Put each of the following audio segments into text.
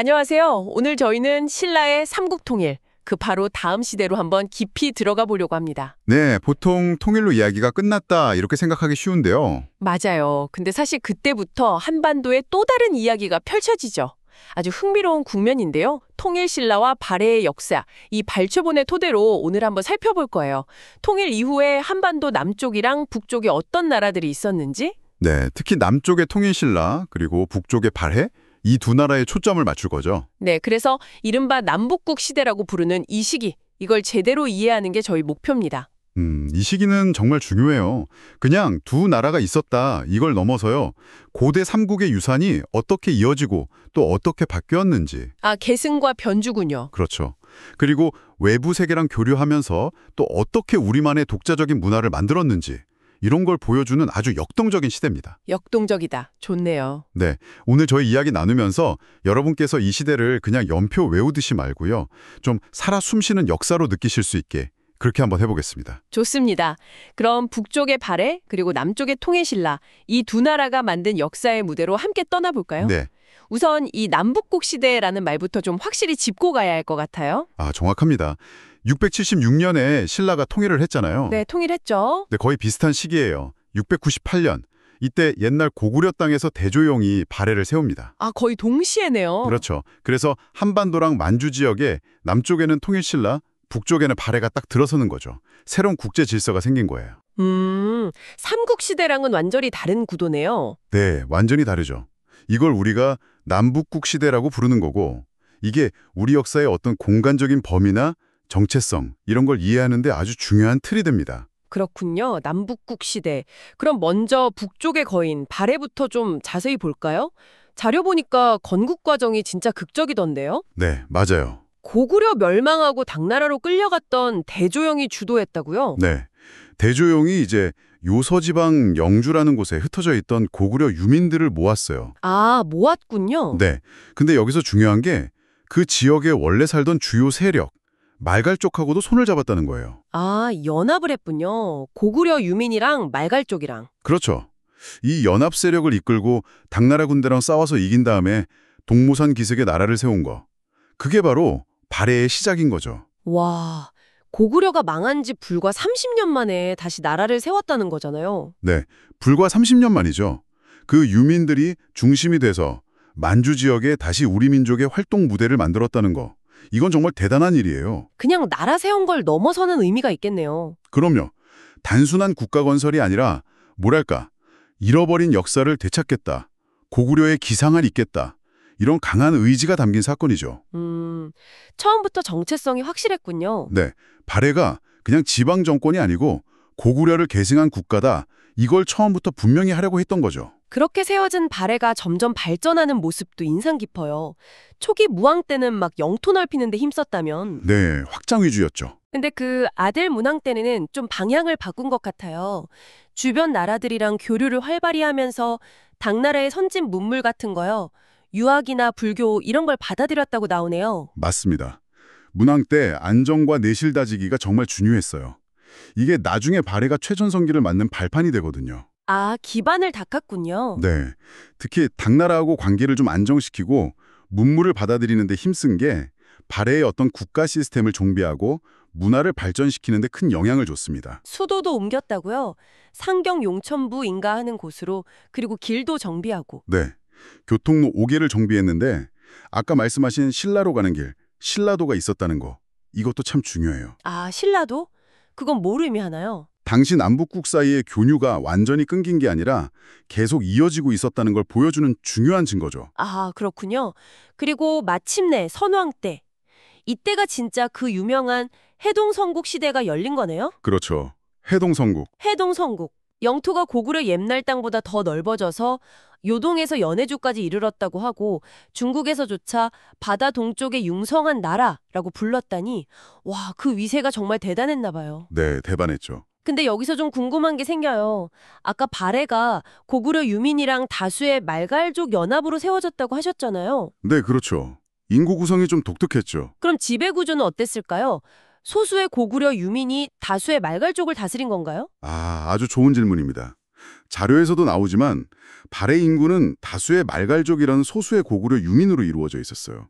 안녕하세요. 오늘 저희는 신라의 삼국통일, 그 바로 다음 시대로 한번 깊이 들어가 보려고 합니다. 네, 보통 통일로 이야기가 끝났다 이렇게 생각하기 쉬운데요. 맞아요. 근데 사실 그때부터 한반도에 또 다른 이야기가 펼쳐지죠. 아주 흥미로운 국면인데요. 통일 신라와 발해의 역사, 이 발췌본의 토대로 오늘 한번 살펴볼 거예요. 통일 이후에 한반도 남쪽이랑 북쪽에 어떤 나라들이 있었는지? 네, 특히 남쪽의 통일신라 그리고 북쪽의 발해 이 두 나라에 초점을 맞출 거죠. 네, 그래서 이른바 남북국 시대라고 부르는 이 시기, 이걸 제대로 이해하는 게 저희 목표입니다. 이 시기는 정말 중요해요. 그냥 두 나라가 있었다 이걸 넘어서요. 고대 삼국의 유산이 어떻게 이어지고 또 어떻게 바뀌었는지. 아, 계승과 변주군요. 그렇죠. 그리고 외부 세계랑 교류하면서 또 어떻게 우리만의 독자적인 문화를 만들었는지. 이런 걸 보여주는 아주 역동적인 시대입니다. 역동적이다. 좋네요. 네, 오늘 저희 이야기 나누면서 여러분께서 이 시대를 그냥 연표 외우듯이 말고요. 좀 살아 숨쉬는 역사로 느끼실 수 있게 그렇게 한번 해보겠습니다. 좋습니다. 그럼 북쪽의 발해 그리고 남쪽의 통일신라 이 두 나라가 만든 역사의 무대로 함께 떠나볼까요? 네, 우선 이 남북국 시대라는 말부터 좀 확실히 짚고 가야 할 것 같아요. 정확합니다. 676년에 신라가 통일을 했잖아요. 네, 통일했죠. 네, 거의 비슷한 시기예요. 698년. 이때 옛날 고구려 땅에서 대조영이 발해를 세웁니다. 아, 거의 동시에네요. 그렇죠. 그래서 한반도랑 만주 지역에 남쪽에는 통일신라, 북쪽에는 발해가 딱 들어서는 거죠. 새로운 국제 질서가 생긴 거예요. 삼국 시대랑은 완전히 다른 구도네요. 네, 완전히 다르죠. 이걸 우리가 남북국 시대라고 부르는 거고 이게 우리 역사의 어떤 공간적인 범위나 정체성 이런 걸 이해하는 데 아주 중요한 틀이 됩니다. 그렇군요. 남북국 시대. 그럼 먼저 북쪽의 거인 발해부터 좀 자세히 볼까요? 자료 보니까 건국 과정이 진짜 극적이던데요. 네, 맞아요. 고구려 멸망하고 당나라로 끌려갔던 대조영이 주도했다고요? 네, 대조영이 이제 요서지방 영주라는 곳에 흩어져 있던 고구려 유민들을 모았어요. 아, 모았군요. 네, 근데 여기서 중요한 게 그 지역에 원래 살던 주요 세력, 말갈 쪽하고도 손을 잡았다는 거예요. 아, 연합을 했군요. 고구려 유민이랑 말갈 쪽이랑. 그렇죠. 이 연합 세력을 이끌고 당나라 군대랑 싸워서 이긴 다음에 동모산 기슭에 나라를 세운 거. 그게 바로 발해의 시작인 거죠. 와, 고구려가 망한 지 불과 30년 만에 다시 나라를 세웠다는 거잖아요. 네, 불과 30년 만이죠. 그 유민들이 중심이 돼서 만주 지역에 다시 우리 민족의 활동 무대를 만들었다는 거. 이건 정말 대단한 일이에요. 그냥 나라 세운 걸 넘어서는 의미가 있겠네요. 그럼요. 단순한 국가 건설이 아니라 뭐랄까 잃어버린 역사를 되찾겠다. 고구려의 기상을 잇겠다. 이런 강한 의지가 담긴 사건이죠. 처음부터 정체성이 확실했군요. 네, 발해가 그냥 지방 정권이 아니고 고구려를 계승한 국가다. 이걸 처음부터 분명히 하려고 했던 거죠. 그렇게 세워진 발해가 점점 발전하는 모습도 인상 깊어요. 초기 무왕 때는 막 영토 넓히는 데 힘썼다면. 네, 확장 위주였죠. 근데 그 아들 문왕 때는 좀 방향을 바꾼 것 같아요. 주변 나라들이랑 교류를 활발히 하면서 당나라의 선진 문물 같은 거요. 유학이나 불교 이런 걸 받아들였다고 나오네요. 맞습니다. 문왕 때 안정과 내실 다지기가 정말 중요했어요. 이게 나중에 발해가 최전성기를 맞는 발판이 되거든요. 아, 기반을 닦았군요. 네, 특히 당나라하고 관계를 좀 안정시키고 문물을 받아들이는 데 힘쓴 게 발해의 어떤 국가 시스템을 정비하고 문화를 발전시키는 데 큰 영향을 줬습니다. 수도도 옮겼다고요? 상경 용천부인가 하는 곳으로, 그리고 길도 정비하고. 네, 교통로 5개를 정비했는데 아까 말씀하신 신라로 가는 길, 신라도가 있었다는 거. 이것도 참 중요해요. 아, 신라도? 그건 뭘 의미하나요? 당시 남북국 사이의 교류가 완전히 끊긴 게 아니라 계속 이어지고 있었다는 걸 보여주는 중요한 증거죠. 아, 그렇군요. 그리고 마침내 선왕 때. 이때가 진짜 그 유명한 해동성국 시대가 열린 거네요? 그렇죠. 해동성국. 해동성국. 영토가 고구려 옛날 땅보다 더 넓어져서 요동에서 연해주까지 이르렀다고 하고 중국에서조차 바다 동쪽의 융성한 나라라고 불렀다니 와, 그 위세가 정말 대단했나 봐요. 네, 대단했죠. 근데 여기서 좀 궁금한 게 생겨요. 아까 발해가 고구려 유민이랑 다수의 말갈족 연합으로 세워졌다고 하셨잖아요. 네, 그렇죠. 인구 구성이 좀 독특했죠. 그럼 지배 구조는 어땠을까요? 소수의 고구려 유민이 다수의 말갈족을 다스린 건가요? 아주 좋은 질문입니다. 자료에서도 나오지만 발해 인구는 다수의 말갈족이라는 소수의 고구려 유민으로 이루어져 있었어요.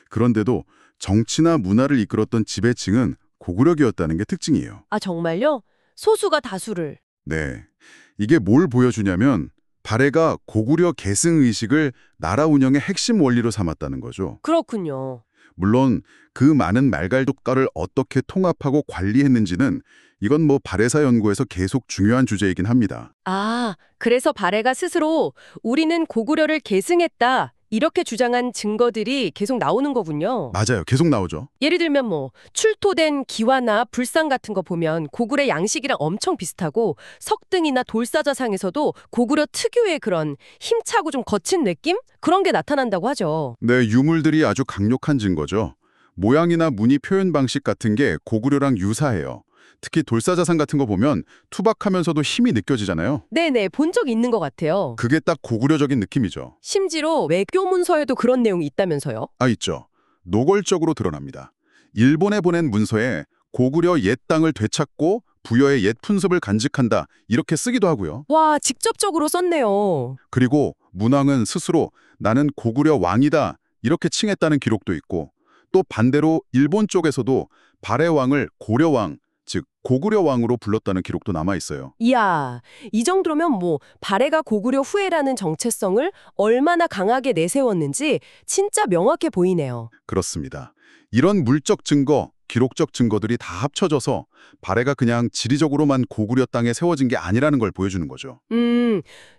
그런데도 정치나 문화를 이끌었던 지배층은 고구려계였다는 게 특징이에요. 아, 정말요? 소수가 다수를. 네. 이게 뭘 보여주냐면 발해가 고구려 계승의식을 나라 운영의 핵심 원리로 삼았다는 거죠. 그렇군요. 물론 그 많은 말갈족가를 어떻게 통합하고 관리했는지는 이건 뭐 발해사 연구에서 계속 중요한 주제이긴 합니다. 아, 그래서 발해가 스스로 우리는 고구려를 계승했다. 이렇게 주장한 증거들이 계속 나오는 거군요. 맞아요. 계속 나오죠. 예를 들면 뭐 출토된 기와나 불상 같은 거 보면 고구려 양식이랑 엄청 비슷하고 석등이나 돌사자상에서도 고구려 특유의 그런 힘차고 좀 거친 느낌? 그런 게 나타난다고 하죠. 네, 유물들이 아주 강력한 증거죠. 모양이나 무늬 표현 방식 같은 게 고구려랑 유사해요. 특히 돌사자상 같은 거 보면 투박하면서도 힘이 느껴지잖아요. 네네, 본 적 있는 것 같아요. 그게 딱 고구려적인 느낌이죠. 심지어 외교 문서에도 그런 내용이 있다면서요? 아, 있죠. 노골적으로 드러납니다. 일본에 보낸 문서에 고구려 옛 땅을 되찾고 부여의 옛 fun습을 간직한다 이렇게 쓰기도 하고요. 와, 직접적으로 썼네요. 그리고 문왕은 스스로 나는 고구려 왕이다 이렇게 칭했다는 기록도 있고 또 반대로 일본 쪽에서도 발해 왕을 고려왕, 즉 고구려 왕으로 불렀다는 기록도 남아 있어요. 이야, 이 정도면 뭐 발해가 고구려 후예라는 정체성을 얼마나 강하게 내세웠는지 진짜 명확해 보이네요. 그렇습니다. 이런 물적 증거, 기록적 증거들이 다 합쳐져서 발해가 그냥 지리적으로만 고구려 땅에 세워진 게 아니라는 걸 보여주는 거죠.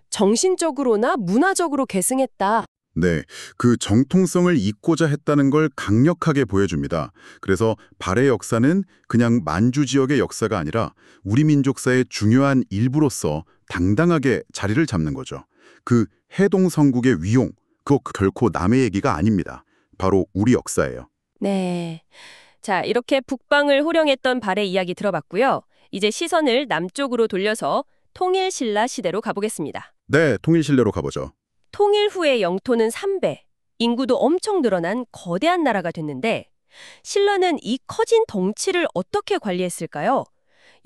정신적으로나 문화적으로 계승했다. 네, 그 정통성을 잇고자 했다는 걸 강력하게 보여줍니다. 그래서 발해 역사는 그냥 만주 지역의 역사가 아니라 우리 민족사의 중요한 일부로서 당당하게 자리를 잡는 거죠. 그 해동성국의 위용, 그거 결코 남의 얘기가 아닙니다. 바로 우리 역사예요. 네. 자, 이렇게 북방을 호령했던 발해 이야기 들어봤고요. 이제 시선을 남쪽으로 돌려서 통일신라 시대로 가보겠습니다. 네, 통일신라로 가보죠. 통일 후의 영토는 3배, 인구도 엄청 늘어난 거대한 나라가 됐는데 신라는 이 커진 덩치를 어떻게 관리했을까요?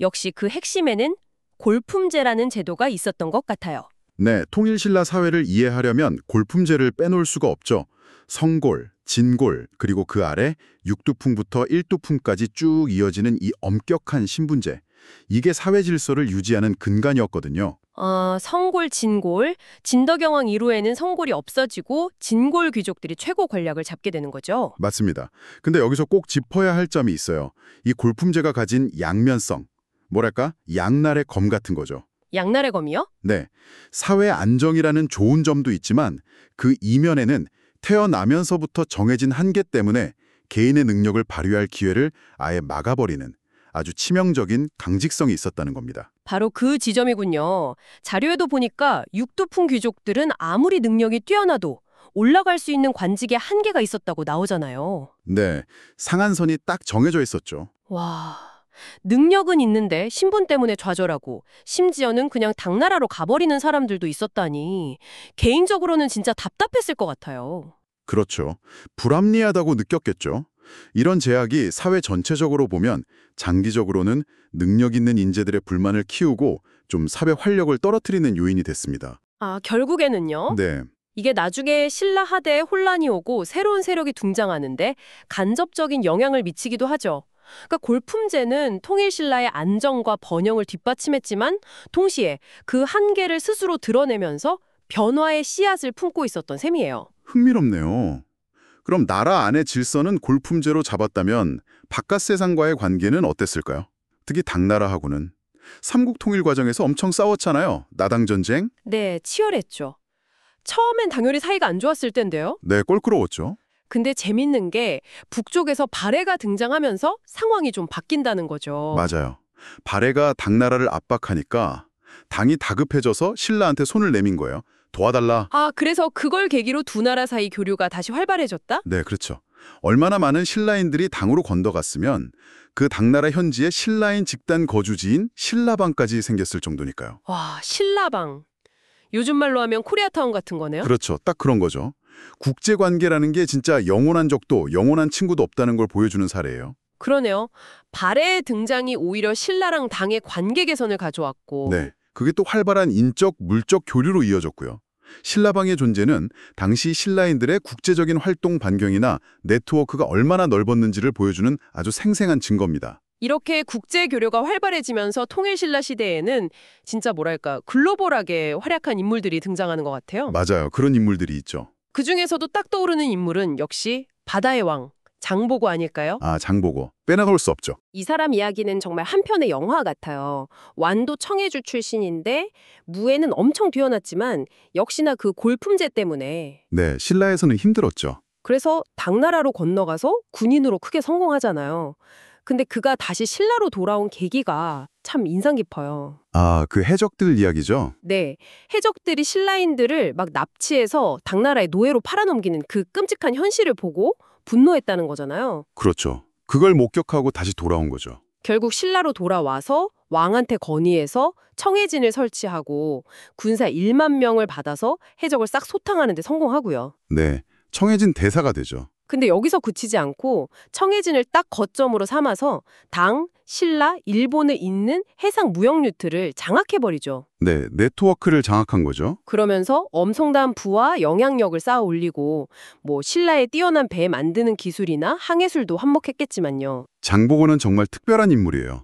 역시 그 핵심에는 골품제라는 제도가 있었던 것 같아요. 네, 통일신라 사회를 이해하려면 골품제를 빼놓을 수가 없죠. 성골, 진골, 그리고 그 아래 육두풍부터 일두풍까지 쭉 이어지는 이 엄격한 신분제. 이게 사회 질서를 유지하는 근간이었거든요. 성골, 진골, 진덕여왕 이후에는 성골이 없어지고 진골 귀족들이 최고 권력을 잡게 되는 거죠. 맞습니다. 근데 여기서 꼭 짚어야 할 점이 있어요. 이 골품제가 가진 양면성, 뭐랄까? 양날의 검 같은 거죠. 양날의 검이요? 네, 사회 안정이라는 좋은 점도 있지만 그 이면에는 태어나면서부터 정해진 한계 때문에 개인의 능력을 발휘할 기회를 아예 막아버리는 아주 치명적인 강직성이 있었다는 겁니다. 바로 그 지점이군요. 자료에도 보니까 육두풍 귀족들은 아무리 능력이 뛰어나도 올라갈 수 있는 관직에 한계가 있었다고 나오잖아요. 네, 상한선이 딱 정해져 있었죠. 와, 능력은 있는데 신분 때문에 좌절하고 심지어는 그냥 당나라로 가버리는 사람들도 있었다니 개인적으로는 진짜 답답했을 것 같아요. 그렇죠. 불합리하다고 느꼈겠죠. 이런 제약이 사회 전체적으로 보면 장기적으로는 능력 있는 인재들의 불만을 키우고 좀 사회 활력을 떨어뜨리는 요인이 됐습니다. 아, 결국에는요? 네, 이게 나중에 신라 하대에 혼란이 오고 새로운 세력이 등장하는데 간접적인 영향을 미치기도 하죠. 그러니까 골품제는 통일신라의 안정과 번영을 뒷받침했지만 동시에 그 한계를 스스로 드러내면서 변화의 씨앗을 품고 있었던 셈이에요. 흥미롭네요. 그럼 나라 안의 질서는 골품제로 잡았다면 바깥 세상과의 관계는 어땠을까요? 특히 당나라하고는 삼국 통일 과정에서 엄청 싸웠잖아요. 나당 전쟁? 네, 치열했죠. 처음엔 당연히 사이가 안 좋았을 텐데요. 네, 껄끄러웠죠. 근데 재밌는 게 북쪽에서 발해가 등장하면서 상황이 좀 바뀐다는 거죠. 맞아요. 발해가 당나라를 압박하니까 당이 다급해져서 신라한테 손을 내민 거예요. 도와달라. 아, 그래서 그걸 계기로 두 나라 사이 교류가 다시 활발해졌다? 네, 그렇죠. 얼마나 많은 신라인들이 당으로 건너갔으면 그 당나라 현지에 신라인 집단 거주지인 신라방까지 생겼을 정도니까요. 와, 신라방. 요즘 말로 하면 코리아타운 같은 거네요? 그렇죠. 딱 그런 거죠. 국제관계라는 게 진짜 영원한 적도 영원한 친구도 없다는 걸 보여주는 사례예요. 그러네요. 발해의 등장이 오히려 신라랑 당의 관계 개선을 가져왔고 네. 그게 또 활발한 인적, 물적 교류로 이어졌고요. 신라방의 존재는 당시 신라인들의 국제적인 활동 반경이나 네트워크가 얼마나 넓었는지를 보여주는 아주 생생한 증거입니다. 이렇게 국제 교류가 활발해지면서 통일신라 시대에는 진짜 뭐랄까 글로벌하게 활약한 인물들이 등장하는 것 같아요. 맞아요. 그런 인물들이 있죠. 그중에서도 딱 떠오르는 인물은 역시 바다의 왕, 장보고 아닐까요? 아, 장보고. 빼나갈 수 없죠. 이 사람 이야기는 정말 한 편의 영화 같아요. 완도 청해주 출신인데 무예는 엄청 뛰어났지만 역시나 그 골품제 때문에 네, 신라에서는 힘들었죠. 그래서 당나라로 건너가서 군인으로 크게 성공하잖아요. 근데 그가 다시 신라로 돌아온 계기가 참 인상 깊어요. 아, 그 해적들 이야기죠? 네, 해적들이 신라인들을 막 납치해서 당나라의 노예로 팔아넘기는 그 끔찍한 현실을 보고 분노했다는 거잖아요. 그렇죠. 그걸 목격하고 다시 돌아온 거죠. 결국 신라로 돌아와서 왕한테 건의해서 청해진을 설치하고 군사 1만 명을 받아서 해적을 싹 소탕하는 데 성공하고요. 네, 청해진 대사가 되죠. 근데 여기서 그치지 않고 청해진을 딱 거점으로 삼아서 당, 신라, 일본을 잇는 해상 무역 루트를 장악해버리죠. 네, 네트워크를 장악한 거죠. 그러면서 엄청난 부와 영향력을 쌓아 올리고 뭐 신라의 뛰어난 배 만드는 기술이나 항해술도 한몫했겠지만요. 장보고는 정말 특별한 인물이에요.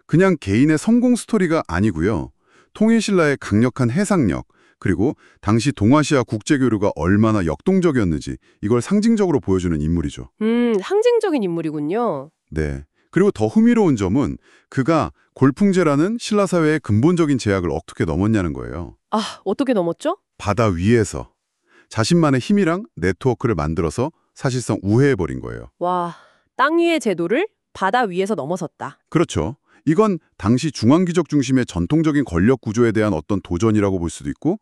그냥 개인의 성공 스토리가 아니고요. 통일신라의 강력한 해상력, 그리고 당시 동아시아 국제교류가 얼마나 역동적이었는지 이걸 상징적으로 보여주는 인물이죠. 상징적인 인물이군요. 네. 그리고 더 흥미로운 점은 그가 골풍제라는 신라 사회의 근본적인 제약을 어떻게 넘었냐는 거예요. 아, 어떻게 넘었죠? 바다 위에서 자신만의 힘이랑 네트워크를 만들어서 사실상 우회해버린 거예요. 와, 땅 위의 제도를 바다 위에서 넘어섰다. 그렇죠. 이건 당시 중앙귀족 중심의 전통적인 권력 구조에 대한 어떤 도전이라고 볼 수도 있고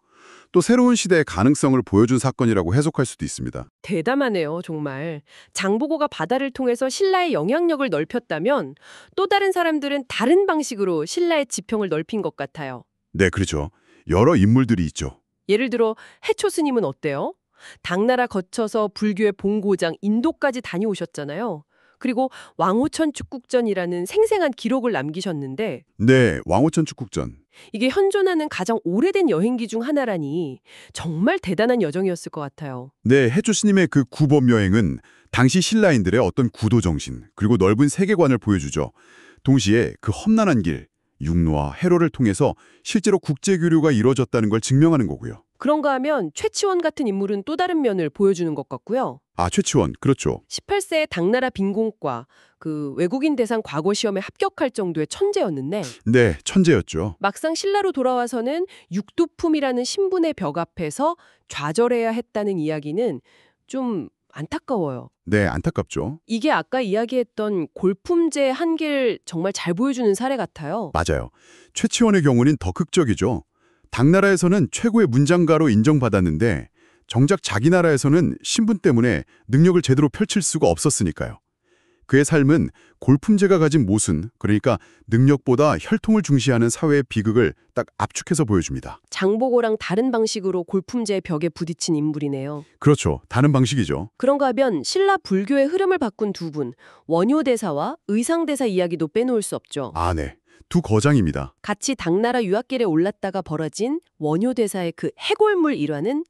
또 새로운 시대의 가능성을 보여준 사건이라고 해석할 수도 있습니다. 대담하네요, 정말. 장보고가 바다를 통해서 신라의 영향력을 넓혔다면 또 다른 사람들은 다른 방식으로 신라의 지평을 넓힌 것 같아요. 네, 그렇죠. 여러 인물들이 있죠. 예를 들어 해초 스님은 어때요? 당나라 거쳐서 불교의 본고장 인도까지 다녀오셨잖아요. 그리고 왕호천 축국전이라는 생생한 기록을 남기셨는데 네, 왕호천 축국전. 이게 현존하는 가장 오래된 여행기 중 하나라니 정말 대단한 여정이었을 것 같아요. 네, 해초 스님의 그 구범 여행은 당시 신라인들의 어떤 구도 정신 그리고 넓은 세계관을 보여주죠. 동시에 그 험난한 길, 육로와 해로를 통해서 실제로 국제교류가 이루어졌다는 걸 증명하는 거고요. 그런가 하면 최치원 같은 인물은 또 다른 면을 보여주는 것 같고요. 아, 최치원, 그렇죠. 18세에 당나라 빈공과 그 외국인 대상 과거 시험에 합격할 정도의 천재였는데 네, 천재였죠. 막상 신라로 돌아와서는 육두품이라는 신분의 벽 앞에서 좌절해야 했다는 이야기는 좀 안타까워요. 네, 안타깝죠. 이게 아까 이야기했던 골품제의 한계를 정말 잘 보여주는 사례 같아요. 맞아요. 최치원의 경우는 더 극적이죠. 당나라에서는 최고의 문장가로 인정받았는데 정작 자기 나라에서는 신분 때문에 능력을 제대로 펼칠 수가 없었으니까요. 그의 삶은 골품제가 가진 모순, 그러니까 능력보다 혈통을 중시하는 사회의 비극을 딱 압축해서 보여줍니다. 장보고랑 다른 방식으로 골품제의 벽에 부딪힌 인물이네요. 그렇죠. 다른 방식이죠. 그런가 하면 신라 불교의 흐름을 바꾼 두 분, 원효대사와 의상대사 이야기도 빼놓을 수 없죠. 아, 네. 두 거장입니다. 같이 당나라 유학길에 올랐다가 벌어진 원효대사의 그 해골물 일화는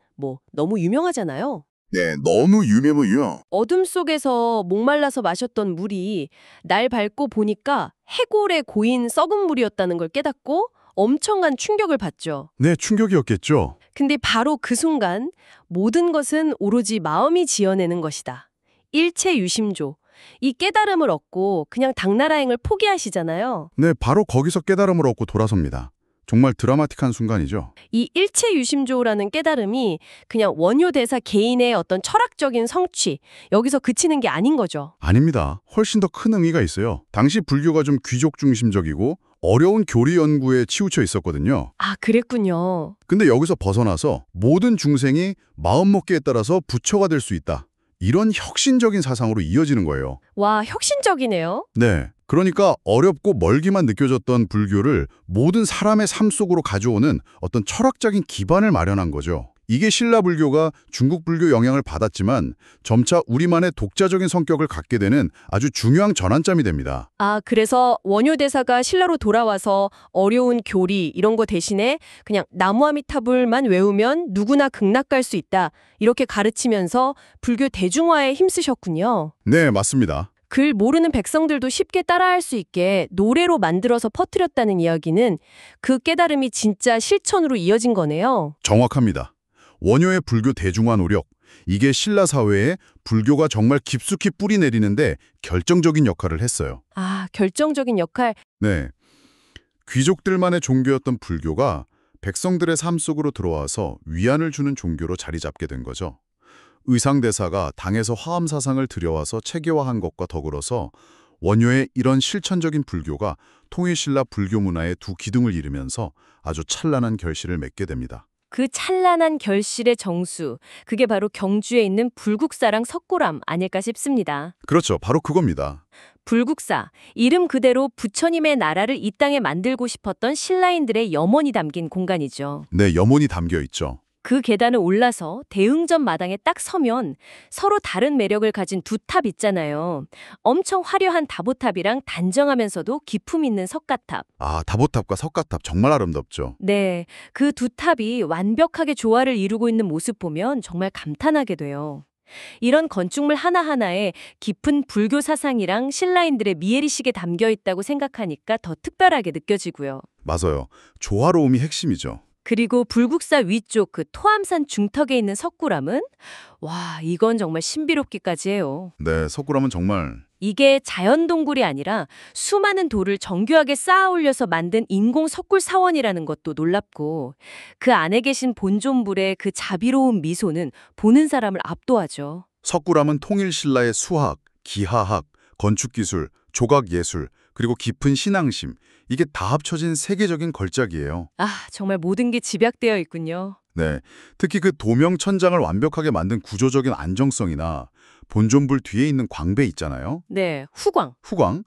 너무 유명하잖아요. 네, 너무 유명해요. 어둠 속에서 목말라서 마셨던 물이 날 밟고 보니까 해골에 고인 썩은 물이었다는 걸 깨닫고 엄청난 충격을 받죠. 네, 충격이었겠죠. 근데 바로 그 순간 모든 것은 오로지 마음이 지어내는 것이다. 일체유심조. 이 깨달음을 얻고 그냥 당나라행을 포기하시잖아요. 네, 바로 거기서 깨달음을 얻고 돌아섭니다. 정말 드라마틱한 순간이죠. 이 일체유심조라는 깨달음이 그냥 원효대사 개인의 어떤 철학적인 성취, 여기서 그치는 게 아닌 거죠. 아닙니다. 훨씬 더 큰 의미가 있어요. 당시 불교가 좀 귀족 중심적이고 어려운 교리 연구에 치우쳐 있었거든요. 아, 그랬군요. 근데 여기서 벗어나서 모든 중생이 마음먹기에 따라서 부처가 될 수 있다. 이런 혁신적인 사상으로 이어지는 거예요. 와, 혁신적이네요. 네. 그러니까 어렵고 멀기만 느껴졌던 불교를 모든 사람의 삶 속으로 가져오는 어떤 철학적인 기반을 마련한 거죠. 이게 신라 불교가 중국 불교 영향을 받았지만 점차 우리만의 독자적인 성격을 갖게 되는 아주 중요한 전환점이 됩니다. 아, 그래서 원효 대사가 신라로 돌아와서 어려운 교리 이런 거 대신에 그냥 나무아미타불만 외우면 누구나 극락 갈 수 있다. 이렇게 가르치면서 불교 대중화에 힘쓰셨군요. 네, 맞습니다. 글 모르는 백성들도 쉽게 따라할 수 있게 노래로 만들어서 퍼뜨렸다는 이야기는 그 깨달음이 진짜 실천으로 이어진 거네요. 정확합니다. 원효의 불교 대중화 노력, 이게 신라 사회에 불교가 정말 깊숙이 뿌리 내리는데 결정적인 역할을 했어요. 아, 결정적인 역할. 네. 귀족들만의 종교였던 불교가 백성들의 삶 속으로 들어와서 위안을 주는 종교로 자리 잡게 된 거죠. 의상대사가 당에서 화엄 사상을 들여와서 체계화한 것과 더불어서 원효의 이런 실천적인 불교가 통일신라 불교 문화의 두 기둥을 이루면서 아주 찬란한 결실을 맺게 됩니다. 그 찬란한 결실의 정수, 그게 바로 경주에 있는 불국사랑 석고람 아닐까 싶습니다. 그렇죠. 바로 그겁니다. 불국사, 이름 그대로 부처님의 나라를 이 땅에 만들고 싶었던 신라인들의 염원이 담긴 공간이죠. 네, 염원이 담겨 있죠. 그 계단을 올라서 대흥전 마당에 딱 서면 서로 다른 매력을 가진 두 탑 있잖아요. 엄청 화려한 다보탑이랑 단정하면서도 기품 있는 석가탑. 아, 다보탑과 석가탑 정말 아름답죠. 네, 그 두 탑이 완벽하게 조화를 이루고 있는 모습 보면 정말 감탄하게 돼요. 이런 건축물 하나하나에 깊은 불교 사상이랑 신라인들의 미애리식에 담겨 있다고 생각하니까 더 특별하게 느껴지고요. 맞아요. 조화로움이 핵심이죠. 그리고 불국사 위쪽 그 토암산 중턱에 있는 석굴암은 와, 이건 정말 신비롭기까지 해요. 네, 석굴암은 정말 이게 자연 동굴이 아니라 수많은 돌을 정교하게 쌓아 올려서 만든 인공 석굴 사원이라는 것도 놀랍고 그 안에 계신 본존불의 그 자비로운 미소는 보는 사람을 압도하죠. 석굴암은 통일신라의 수학, 기하학, 건축기술, 조각예술, 그리고 깊은 신앙심, 이게 다 합쳐진 세계적인 걸작이에요. 아, 정말 모든 게 집약되어 있군요. 네, 특히 그 도명 천장을 완벽하게 만든 구조적인 안정성이나 본존불 뒤에 있는 광배 있잖아요. 네, 후광. 후광?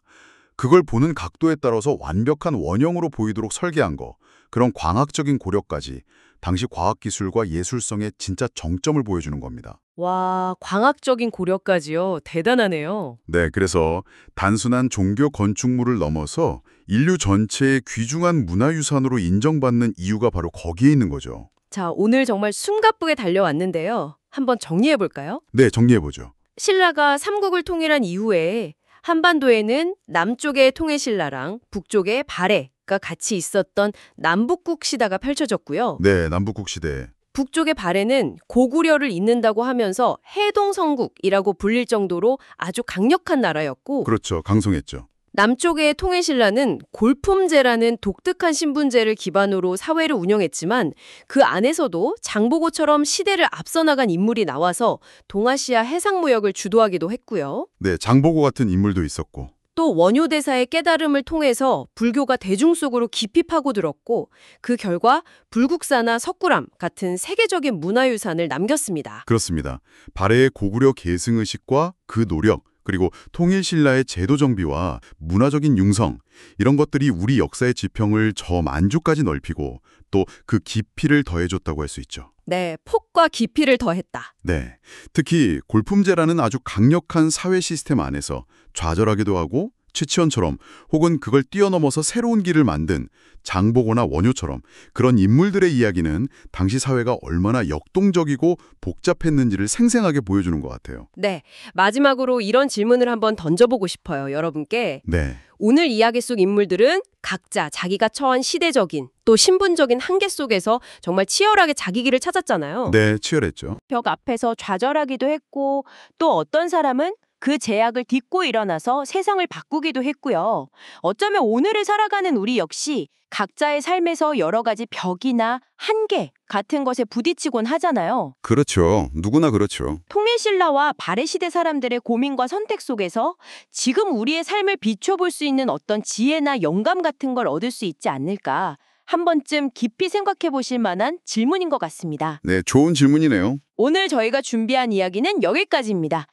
그걸 보는 각도에 따라서 완벽한 원형으로 보이도록 설계한 거, 그런 광학적인 고려까지 당시 과학기술과 예술성의 진짜 정점을 보여주는 겁니다. 와, 광학적인 고려까지요. 대단하네요. 네, 그래서 단순한 종교 건축물을 넘어서 인류 전체의 귀중한 문화유산으로 인정받는 이유가 바로 거기에 있는 거죠. 자, 오늘 정말 숨가쁘게 달려왔는데요. 한번 정리해 볼까요? 네, 정리해보죠. 신라가 삼국을 통일한 이후에 한반도에는 남쪽의 통일신라랑 북쪽의 발해가 같이 있었던 남북국 시대가 펼쳐졌고요. 네, 남북국 시대. 북쪽의 발해는 고구려를 잇는다고 하면서 해동성국이라고 불릴 정도로 아주 강력한 나라였고 그렇죠, 강성했죠. 남쪽의 통일신라는 골품제라는 독특한 신분제를 기반으로 사회를 운영했지만 그 안에서도 장보고처럼 시대를 앞서 나간 인물이 나와서 동아시아 해상무역을 주도하기도 했고요. 네, 장보고 같은 인물도 있었고. 또 원효대사의 깨달음을 통해서 불교가 대중 속으로 깊이 파고들었고 그 결과 불국사나 석굴암 같은 세계적인 문화유산을 남겼습니다. 그렇습니다. 발해의 고구려 계승의식과 그 노력, 그리고 통일신라의 제도 정비와 문화적인 융성, 이런 것들이 우리 역사의 지평을 저 만주까지 넓히고 또 그 깊이를 더해줬다고 할 수 있죠. 네, 폭과 깊이를 더했다. 네, 특히 골품제라는 아주 강력한 사회 시스템 안에서 좌절하기도 하고 최치원처럼 혹은 그걸 뛰어넘어서 새로운 길을 만든 장보고나 원효처럼 그런 인물들의 이야기는 당시 사회가 얼마나 역동적이고 복잡했는지를 생생하게 보여주는 것 같아요. 네, 마지막으로 이런 질문을 한번 던져보고 싶어요, 여러분께. 네, 오늘 이야기 속 인물들은 각자 자기가 처한 시대적인 또 신분적인 한계 속에서 정말 치열하게 자기 길을 찾았잖아요. 네, 치열했죠. 벽 앞에서 좌절하기도 했고 또 어떤 사람은 그 제약을 딛고 일어나서 세상을 바꾸기도 했고요. 어쩌면 오늘을 살아가는 우리 역시 각자의 삶에서 여러 가지 벽이나 한계 같은 것에 부딪히곤 하잖아요. 그렇죠. 누구나 그렇죠. 통일신라와 발해시대 사람들의 고민과 선택 속에서 지금 우리의 삶을 비춰볼 수 있는 어떤 지혜나 영감 같은 걸 얻을 수 있지 않을까 한 번쯤 깊이 생각해 보실 만한 질문인 것 같습니다. 네, 좋은 질문이네요. 오늘 저희가 준비한 이야기는 여기까지입니다.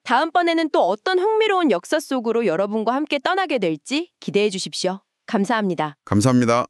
다음번에는 또 어떤 흥미로운 역사 속으로 여러분과 함께 떠나게 될지 기대해 주십시오. 감사합니다. 감사합니다.